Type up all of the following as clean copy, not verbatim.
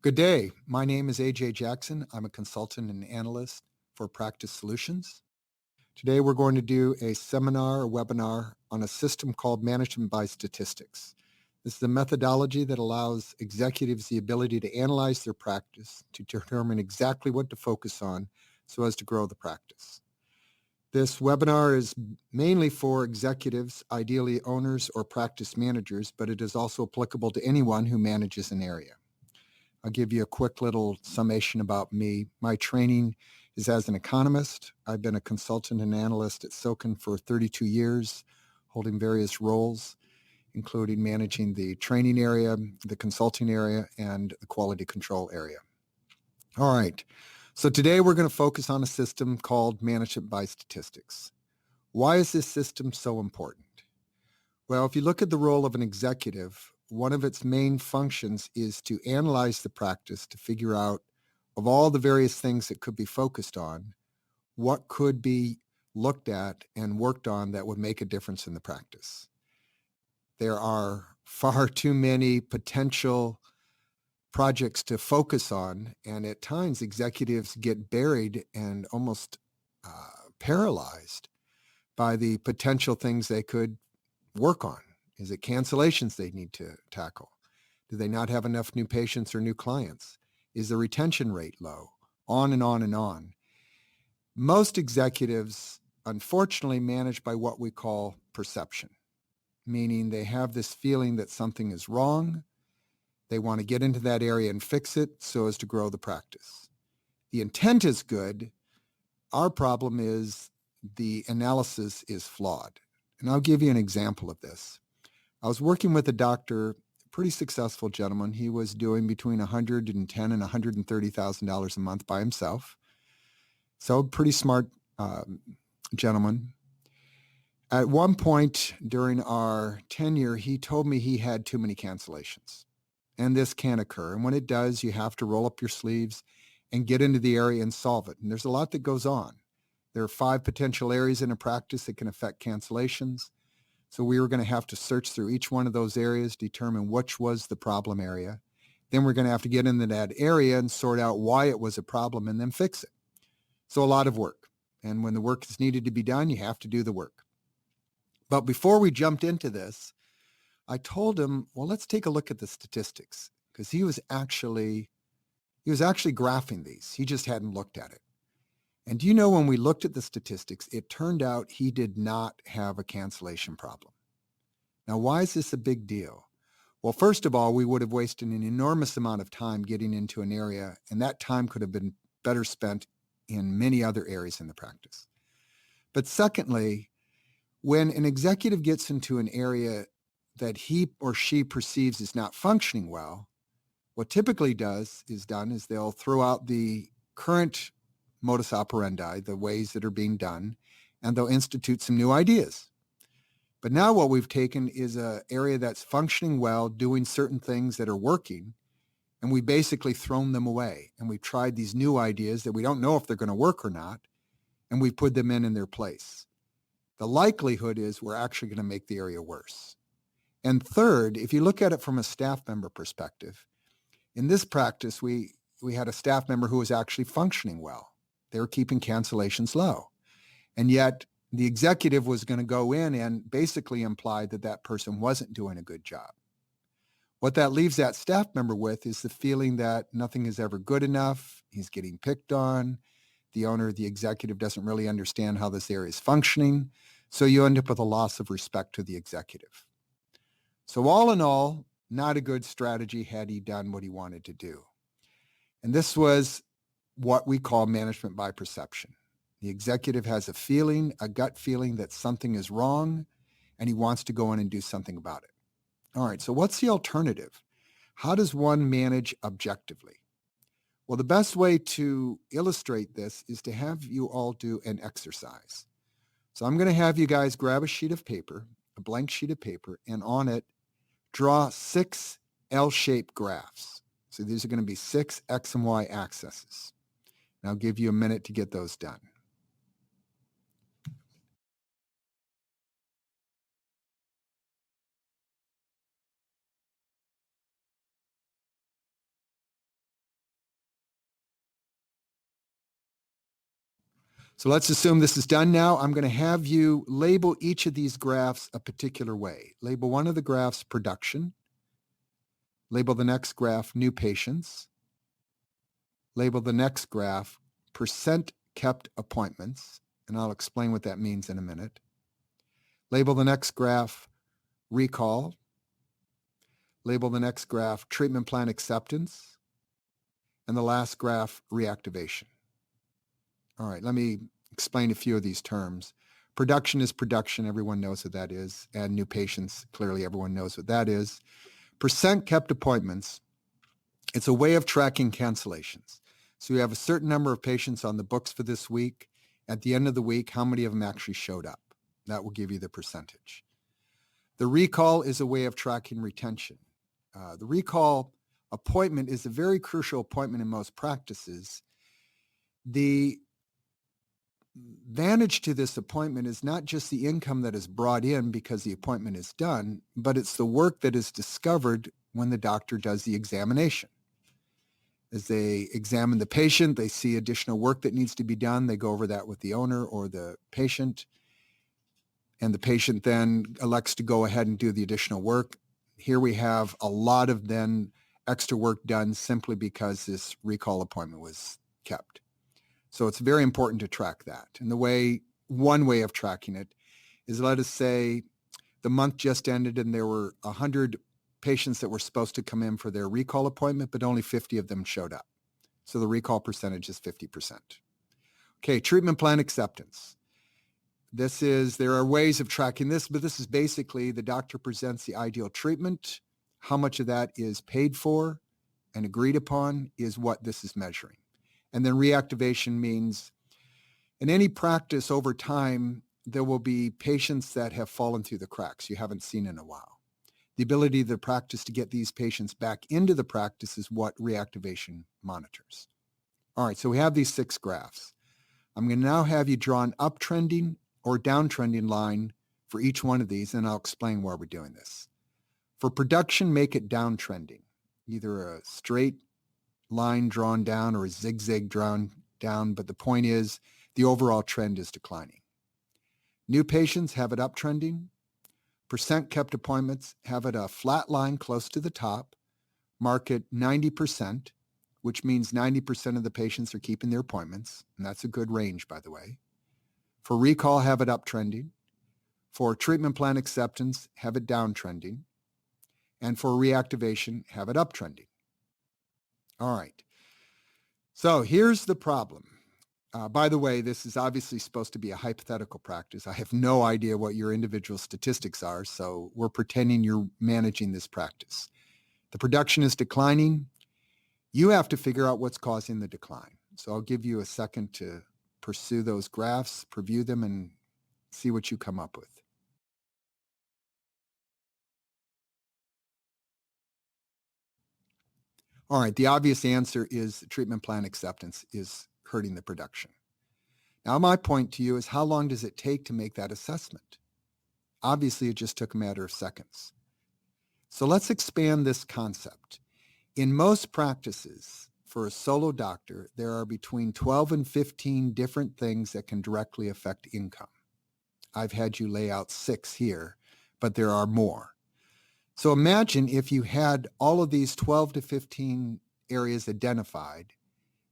Good day. My name is AJ Jackson. I'm a consultant and analyst for Practice Solutions. Today, we're going to do a seminar or webinar on a system called Management by Statistics. This is a methodology that allows executives the ability to analyze their practice to determine exactly what to focus on so as to grow the practice. This webinar is mainly for executives, ideally owners or practice managers, but it is also applicable to anyone who manages an area. I'll give you a quick little summation about me. My training is as an economist. I've been a consultant and analyst at Silken for 32 years, holding various roles, including managing the training area, the consulting area, and the quality control area. All right. So today we're going to focus on a system called Management by Statistics. Why is this system so important? Well, if you look at the role of an executive, one of its main functions is to analyze the practice to figure out, of all the various things that could be focused on, what could be looked at and worked on that would make a difference in the practice. There are far too many potential projects to focus on, and at times executives get buried and almost paralyzed by the potential things they could work on. Is it cancellations they need to tackle? Do they not have enough new patients or new clients? Is the retention rate low? On and on and on. Most executives, unfortunately, manage by what we call perception, meaning they have this feeling that something is wrong. They want to get into that area and fix it so as to grow the practice. The intent is good. Our problem is the analysis is flawed. And I'll give you an example of this. I was working with a doctor, a pretty successful gentleman. He was doing between $110,000 and $130,000 a month by himself. So pretty smart gentleman. At one point during our tenure, he told me he had too many cancellations. And this can occur. And when it does, you have to roll up your sleeves and get into the area and solve it. And there's a lot that goes on. There are 5 potential areas in a practice that can affect cancellations. So we were going to have to search through each one of those areas, determine which was the problem area. Then we're going to have to get into that area and sort out why it was a problem and then fix it. So a lot of work. And when the work is needed to be done, you have to do the work. But before we jumped into this, I told him, well, let's take a look at the statistics, because he was actually graphing these. He just hadn't looked at it. And do you know, when we looked at the statistics, it turned out he did not have a cancellation problem. Now, why is this a big deal? Well, first of all, we would have wasted an enormous amount of time getting into an area, and that time could have been better spent in many other areas in the practice. But secondly, when an executive gets into an area that he or she perceives is not functioning well, what typically is done is they'll throw out the current modus operandi, the ways that are being done, and they'll institute some new ideas. But now what we've taken is an area that's functioning well, doing certain things that are working, and we basically thrown them away. And we've tried these new ideas that we don't know if they're going to work or not, and we put them in their place. The likelihood is we're actually going to make the area worse. And third, if you look at it from a staff member perspective, in this practice, we had a staff member who was actually functioning well. They were keeping cancellations low. And yet the executive was going to go in and basically imply that that person wasn't doing a good job. What that leaves that staff member with is the feeling that nothing is ever good enough. He's getting picked on. The owner, the executive, doesn't really understand how this area is functioning. So you end up with a loss of respect to the executive. So all in all, not a good strategy had he done what he wanted to do. And this was what we call management by perception. The executive has a feeling, a gut feeling that something is wrong, and he wants to go in and do something about it. All right, so what's the alternative? How does one manage objectively? Well, the best way to illustrate this is to have you all do an exercise. So I'm going to have you guys grab a sheet of paper, a blank sheet of paper, and on it, draw 6 L-shaped graphs. So these are going to be 6 X and Y axes. And I'll give you a minute to get those done. So let's assume this is done now. I'm going to have you label each of these graphs a particular way. Label one of the graphs production. Label the next graph new patients. Label the next graph percent kept appointments, and I'll explain what that means in a minute. Label the next graph recall. Label the next graph treatment plan acceptance, and the last graph reactivation. All right, let me explain a few of these terms. Production is production, everyone knows what that is, and new patients, clearly everyone knows what that is. Percent kept appointments, it's a way of tracking cancellations. So you have a certain number of patients on the books for this week. At the end of the week, how many of them actually showed up? That will give you the percentage. The recall is a way of tracking retention. The recall appointment is a very crucial appointment in most practices. The advantage to this appointment is not just the income that is brought in because the appointment is done, but it's the work that is discovered when the doctor does the examination. As they examine the patient, they see additional work that needs to be done. They go over that with the owner or the patient, and the patient then elects to go ahead and do the additional work. Here we have a lot of then extra work done simply because this recall appointment was kept. So it's very important to track that. And one way of tracking it is, let us say the month just ended and there were 100 patients that were supposed to come in for their recall appointment, but only 50 of them showed up. So the recall percentage is 50%. Okay, treatment plan acceptance. There are ways of tracking this, but this is basically the doctor presents the ideal treatment. How much of that is paid for and agreed upon is what this is measuring. And then reactivation means in any practice over time, there will be patients that have fallen through the cracks you haven't seen in a while. The ability of the practice to get these patients back into the practice is what reactivation monitors. All right, so we have these 6 graphs. I'm going to now have you draw an uptrending or downtrending line for each one of these, and I'll explain why we're doing this. For production, make it downtrending, either a straight line drawn down or a zigzag drawn down, but the point is the overall trend is declining. New patients, have it uptrending. Percent kept appointments, have it a flat line close to the top. Mark it 90%, which means 90% of the patients are keeping their appointments, and that's a good range, by the way. For recall, have it uptrending. For treatment plan acceptance, have it downtrending. And for reactivation, have it uptrending. All right. So here's the problem. By the way, this is obviously supposed to be a hypothetical practice. I have no idea what your individual statistics are, so we're pretending you're managing this practice. The production is declining. You have to figure out what's causing the decline. So I'll give you a second to pursue those graphs, preview them, and see what you come up with. All right, the obvious answer is treatment plan acceptance is hurting the production. Now, my point to you is, how long does it take to make that assessment? Obviously, it just took a matter of seconds. So let's expand this concept. In most practices, for a solo doctor, there are between 12 and 15 different things that can directly affect income. I've had you lay out 6 here, but there are more. So imagine if you had all of these 12 to 15 areas identified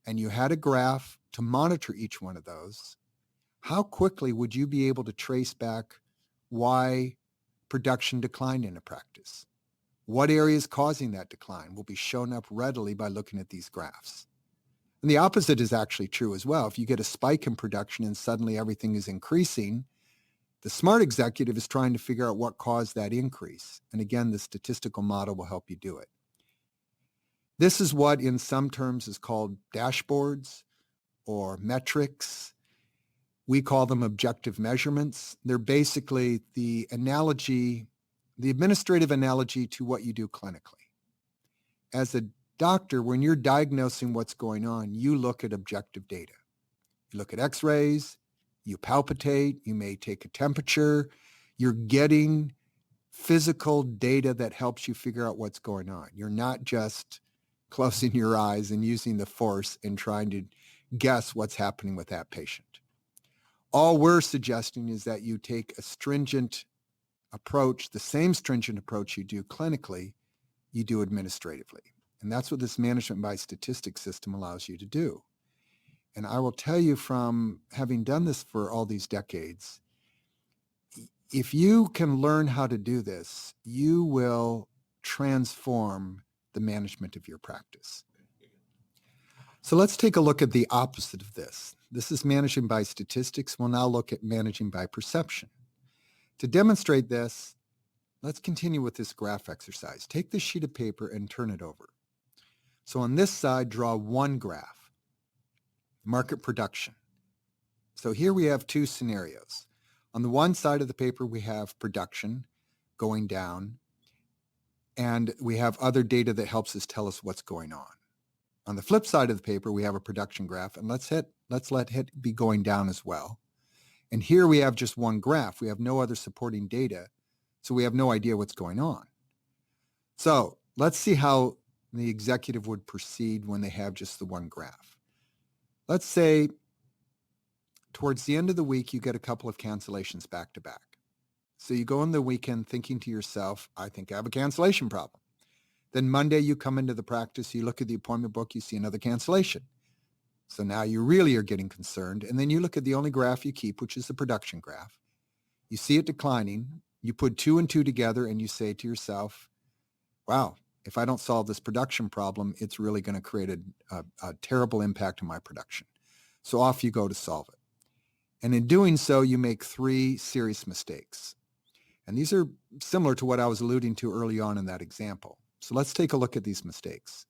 and you had a graph to monitor each one of those. How quickly would you be able to trace back why production declined in a practice? What area is causing that decline will be shown up readily by looking at these graphs. And the opposite is actually true as well. If you get a spike in production and suddenly everything is increasing, the smart executive is trying to figure out what caused that increase. And again, the statistical model will help you do it. This is what in some terms is called dashboards or metrics. We call them objective measurements. They're basically the administrative analogy to what you do clinically. As a doctor, when you're diagnosing what's going on, you look at objective data. You look at x-rays, you palpitate, you may take a temperature. You're getting physical data that helps you figure out what's going on. You're not just closing your eyes and using the force and trying to guess what's happening with that patient. All we're suggesting is that you take a stringent approach, the same stringent approach you do clinically, you do administratively. And that's what this management by statistics system allows you to do. And I will tell you from having done this for all these decades, if you can learn how to do this, you will transform the management of your practice. So let's take a look at the opposite of this. This is managing by statistics. We'll now look at managing by perception. To demonstrate this, let's continue with this graph exercise. Take this sheet of paper and turn it over. So on this side, draw one graph, market production. So here we have two scenarios. On the one side of the paper, we have production going down, and we have other data that helps us tell us what's going on. On the flip side of the paper, we have a production graph, and let's let it be going down as well. And here we have just one graph. We have no other supporting data, so we have no idea what's going on. So let's see how the executive would proceed when they have just the one graph. Let's say towards the end of the week, you get a couple of cancellations back to back. So you go in the weekend thinking to yourself, I think I have a cancellation problem. Then Monday you come into the practice, you look at the appointment book, you see another cancellation. So now you really are getting concerned. And then you look at the only graph you keep, which is the production graph. You see it declining. You put two and two together and you say to yourself, wow, if I don't solve this production problem, it's really going to create a terrible impact on my production. So off you go to solve it. And in doing so, you make three serious mistakes. And these are similar to what I was alluding to early on in that example. So let's take a look at these mistakes.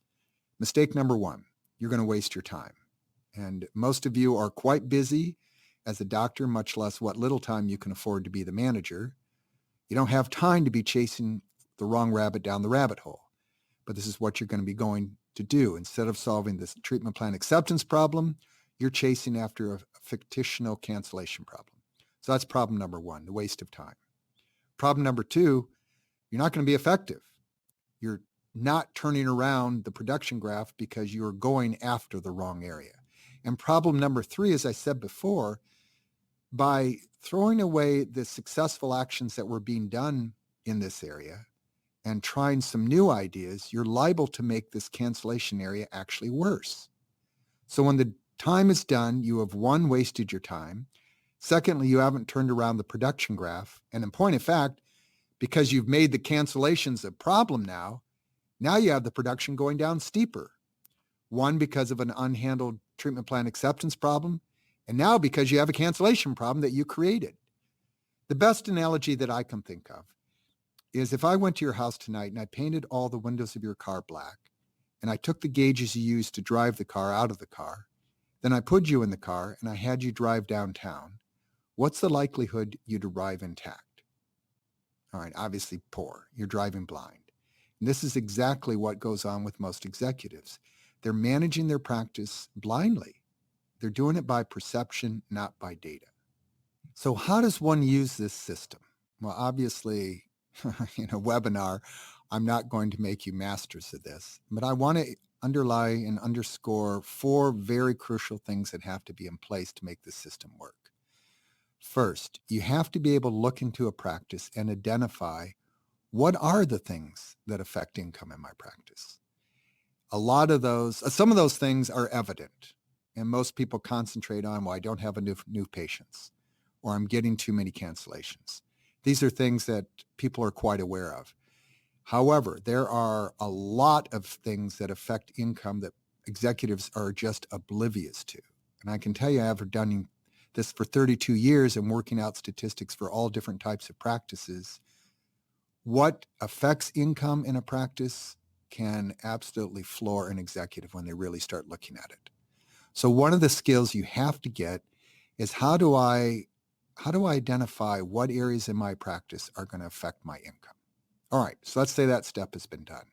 Mistake number one, you're going to waste your time. And most of you are quite busy as a doctor, much less what little time you can afford to be the manager. You don't have time to be chasing the wrong rabbit down the rabbit hole. But this is what you're going to be going to do. Instead of solving this treatment plan acceptance problem, you're chasing after a fictional cancellation problem. So that's problem number one, the waste of time. Problem number two, you're not going to be effective. You're not turning around the production graph because you're going after the wrong area. And problem number three, as I said before, by throwing away the successful actions that were being done in this area and trying some new ideas, you're liable to make this cancellation area actually worse. So when the time is done, you have one, wasted your time. Secondly, you haven't turned around the production graph. And in point of fact, because you've made the cancellations a problem now you have the production going down steeper. One, because of an unhandled treatment plan acceptance problem, and now because you have a cancellation problem that you created. The best analogy that I can think of is if I went to your house tonight and I painted all the windows of your car black, and I took the gauges you used to drive the car out of the car, then I put you in the car and I had you drive downtown, what's the likelihood you'd arrive intact? All right, obviously poor. You're driving blind. And this is exactly what goes on with most executives. They're managing their practice blindly. They're doing it by perception, not by data. So how does one use this system? Well, obviously, in a webinar, I'm not going to make you masters of this, but I want to underlie and underscore four very crucial things that have to be in place to make this system work. First, you have to be able to look into a practice and identify what are the things that affect income in my practice. Some of those things are evident, and most people concentrate on, well, I don't have enough new patients, or I'm getting too many cancellations. These are things that people are quite aware of. However, there are a lot of things that affect income that executives are just oblivious to. And I can tell you, I've done this for 32 years and working out statistics for all different types of practices. What affects income in a practice can absolutely floor an executive when they really start looking at it. So one of the skills you have to get is how do I identify what areas in my practice are going to affect my income? All right, so let's say that step has been done.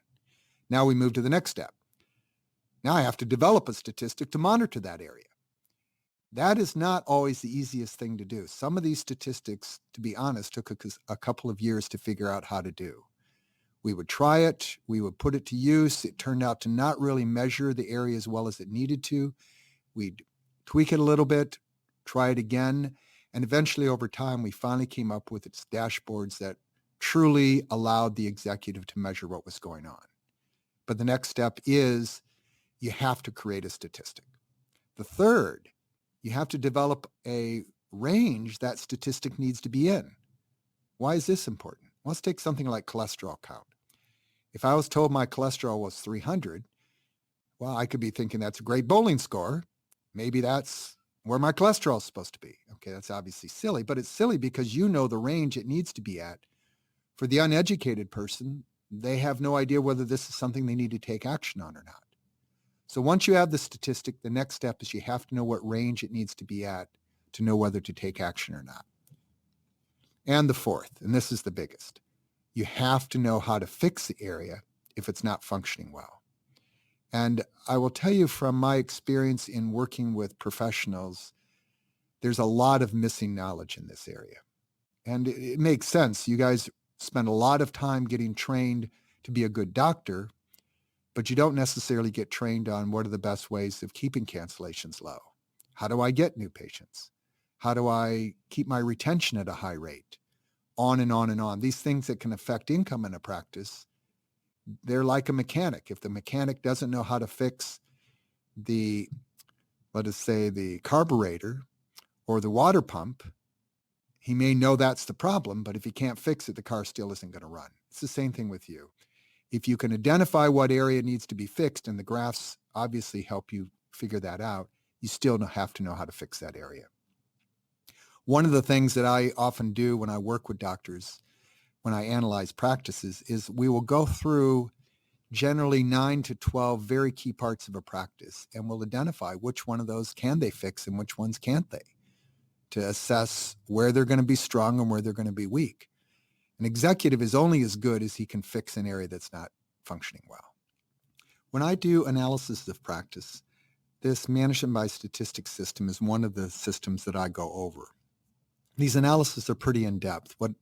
Now we move to the next step. Now I have to develop a statistic to monitor that area. That is not always the easiest thing to do. Some of these statistics, to be honest, took a couple of years to figure out how to do. We would try it. We would put it to use. It turned out to not really measure the area as well as it needed to. We'd tweak it a little bit, try it again. And eventually over time, we finally came up with its dashboards that truly allowed the executive to measure what was going on. But the next step is you have to create a statistic. The third, you have to develop a range that statistic needs to be in. Why is this important? Let's take something like cholesterol count. If I was told my cholesterol was 300, well, I could be thinking that's a great bowling score. Maybe that's where my cholesterol is supposed to be. Okay, that's obviously silly, but it's silly because you know the range it needs to be at. For the uneducated person, they have no idea whether this is something they need to take action on or not. So once you have the statistic, the next step is you have to know what range it needs to be at to know whether to take action or not. And the fourth, and this is the biggest, you have to know how to fix the area if it's not functioning well. And I will tell you from my experience in working with professionals, there's a lot of missing knowledge in this area. And it makes sense. You guys spend a lot of time getting trained to be a good doctor, but you don't necessarily get trained on what are the best ways of keeping cancellations low. How do I get new patients? How do I keep my retention at a high rate? On and on and on. These things that can affect income in a practice, they're like a mechanic. If the mechanic doesn't know how to fix the, let us say, the carburetor or the water pump, he may know that's the problem, but if he can't fix it, the car still isn't going to run. It's the same thing with you. If you can identify what area needs to be fixed, and the graphs obviously help you figure that out, you still have to know how to fix that area. One of the things that I often do when I work with doctors, when I analyze practices, is we will go through generally 9 to 12 very key parts of a practice, and we'll identify which one of those can they fix and which ones can't they, to assess where they're going to be strong and where they're going to be weak. An executive is only as good as he can fix an area that's not functioning well. When I do analysis of practice, this management by statistics system is one of the systems that I go over. These analyses are pretty in-depth. What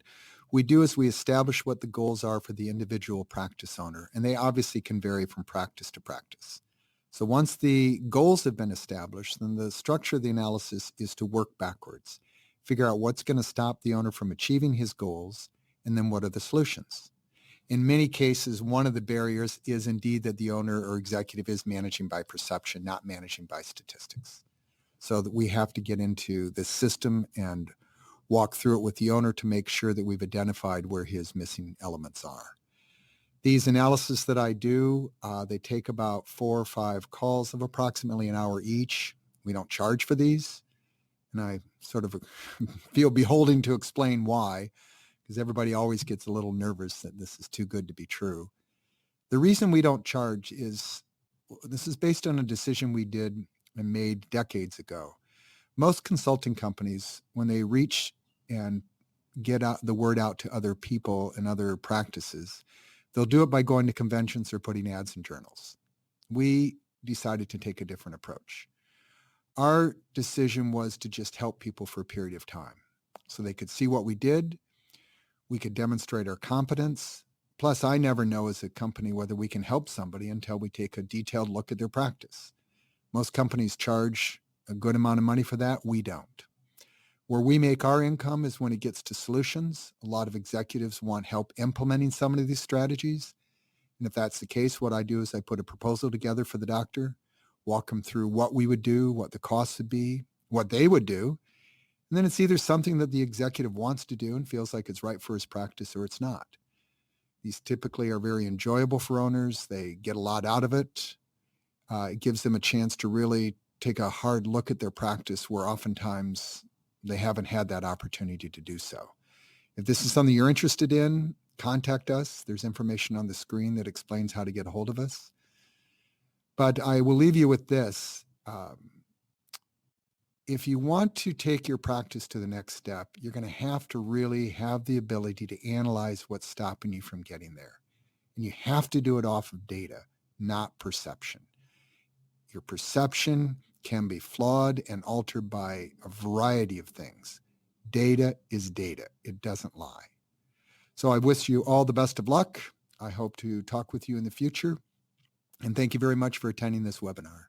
we do is we establish what the goals are for the individual practice owner, and they obviously can vary from practice to practice. So once the goals have been established, then the structure of the analysis is to work backwards, figure out what's going to stop the owner from achieving his goals, and then what are the solutions. In many cases, one of the barriers is indeed that the owner or executive is managing by perception, not managing by statistics. So that we have to get into the system and walk through it with the owner to make sure that we've identified where his missing elements are. These analyses that I do, they take about 4 or 5 calls of approximately an hour each. We don't charge for these, and I sort of feel beholden to explain why, because everybody always gets a little nervous that this is too good to be true. The reason we don't charge is this is based on a decision we did and made decades ago. Most consulting companies, when they reach and get out the word out to other people and other practices, they'll do it by going to conventions or putting ads in journals. We decided to take a different approach. Our decision was to just help people for a period of time so they could see what we did. We could demonstrate our competence. Plus, I never know as a company whether we can help somebody until we take a detailed look at their practice. Most companies charge a good amount of money for that. We don't. Where we make our income is when it gets to solutions. A lot of executives want help implementing some of these strategies. And if that's the case, what I do is I put a proposal together for the doctor, walk them through what we would do, what the costs would be, what they would do. And then it's either something that the executive wants to do and feels like it's right for his practice or it's not. These typically are very enjoyable for owners. They get a lot out of it. It gives them a chance to really take a hard look at their practice where oftentimes they haven't had that opportunity to do so. If this is something you're interested in, contact us. There's information on the screen that explains how to get a hold of us. But I will leave you with this. If you want to take your practice to the next step, you're going to have to really have the ability to analyze what's stopping you from getting there. And you have to do it off of data, not perception. Your perception can be flawed and altered by a variety of things. Data is data. It doesn't lie. So I wish you all the best of luck. I hope to talk with you in the future. And thank you very much for attending this webinar.